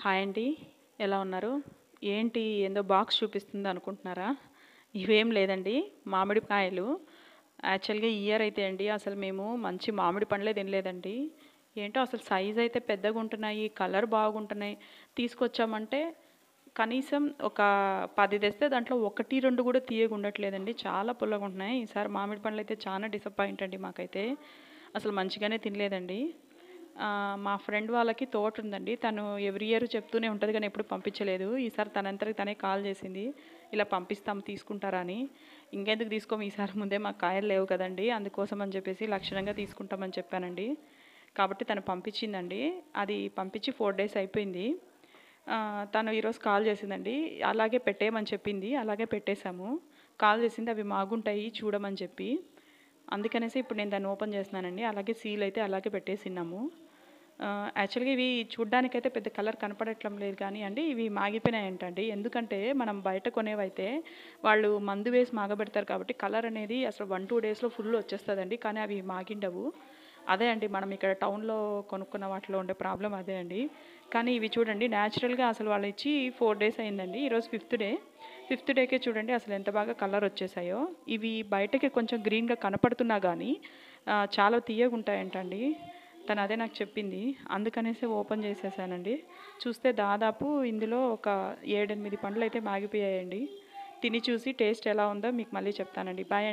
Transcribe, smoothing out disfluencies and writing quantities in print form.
Hi అండి. ఎలా ఉన్నారు? ఏంటి ఏందో బాక్స్ చూపిస్తుంది అనుకుంటున్నారా? ఇవేం లేదండి. మామిడికాయలు. యాక్చువల్‌గా ఈ ఇయర్ అయితే అండి అసలు మేము మంచి మామిడి పండ్లే తినలేదండి. ఏంటో అసలు సైజ్ అయితే పెద్దగుంటున్నాయి. కలర్ బాగుంటున్నాయి. తీసుకొచ్చామంటే కనీసం ఒక 10 తెస్తే దాంట్లో 1, 2 కూడా తియ్యగుండట్లేదండి. చాలా పుల్లగుంటున్నాయి. ఈసారి మామిడి పండ్లయితే చానా డిసప్పాయింట్ అండి మాకైతే. అసలు మంచిగానే తినలేదండి. మా ఫ్రెండ్ వాళ్ళకి తోటుందండి. తను ఎవ్రీ ఇయర్ చెప్తూనే ఉంటది గానీ ఎప్పుడు పంపించలేదు. ఈసారి తనంతటికి తనే కాల్ చేసింది. ఇలా పంపిస్తాం తీసుకుంటారా అని. ఇంకెందుకు తీసుకోము ఈసారి ముందే మాకు కాయలు లేవు కదండీ! అందుకోసం అని చెప్పేసి లక్షణంగా తీసుకుంటామని చెప్పానండి. కాబట్టి తను పంపించిందండి. అది పంపించి 4 డేస్ అయిపోయింది. తను ఈరోజు కాల్ చేసిందండి. అలాగే పెట్టేయమని చెప్పింది. అలాగే పెట్టేసాము. కాల్ చేసింది అవి మాగుంటాయి చూడమని చెప్పి. అందుకనేసి ఇప్పుడు నేను దాన్ని ఓపెన్ చేస్తున్నానండి. అలాగే సీల్ అయితే అలాగే పెట్టేసిన్నాము. యాక్చువల్‌గా ఇవి చూడ్డానికైతే పెద్ద కలర్ కనపడట్లం లేదు కానీ అండి, ఇవి మాగిపోయినాయంటండి. ఎందుకంటే మనం బయట కొనేవైతే వాళ్ళు మందు వేసి మాగబెడతారు కాబట్టి కలర్ అనేది అసలు 1, 2 డేస్‌లో ఫుల్ వచ్చేస్తదండి. కానీ అవి మాగిండవు. అదే అండి మనం ఇక్కడ టౌన్‌లో కొనుక్కున్న వాటిలో ఉండే ప్రాబ్లమ్ అదే అండి. కానీ ఇవి చూడండి న్యాచురల్‌గా అసలు వాళ్ళు ఇచ్చి 4 డేస్ అయిందండి. ఈరోజు ఫిఫ్త్ డే. ఫిఫ్త్ డేకే చూడండి అసలు ఎంత బాగా కలర్ వచ్చేసాయో. ఇవి బయటకి కొంచెం గ్రీన్‌గా కనపడుతున్నా గానీ చాలా తియ్యగుంటాయంటండి. తను అదే నాకు చెప్పింది. అందుకనేసి ఓపెన్ చేసేసానండి. చూస్తే దాదాపు ఇందులో ఒక 7, 8 పండ్లయితే మాగిపోయాయండి. తిని చూసి టేస్ట్ ఎలా ఉందో మీకు మళ్ళీ చెప్తానండి. బాయ్ అండి.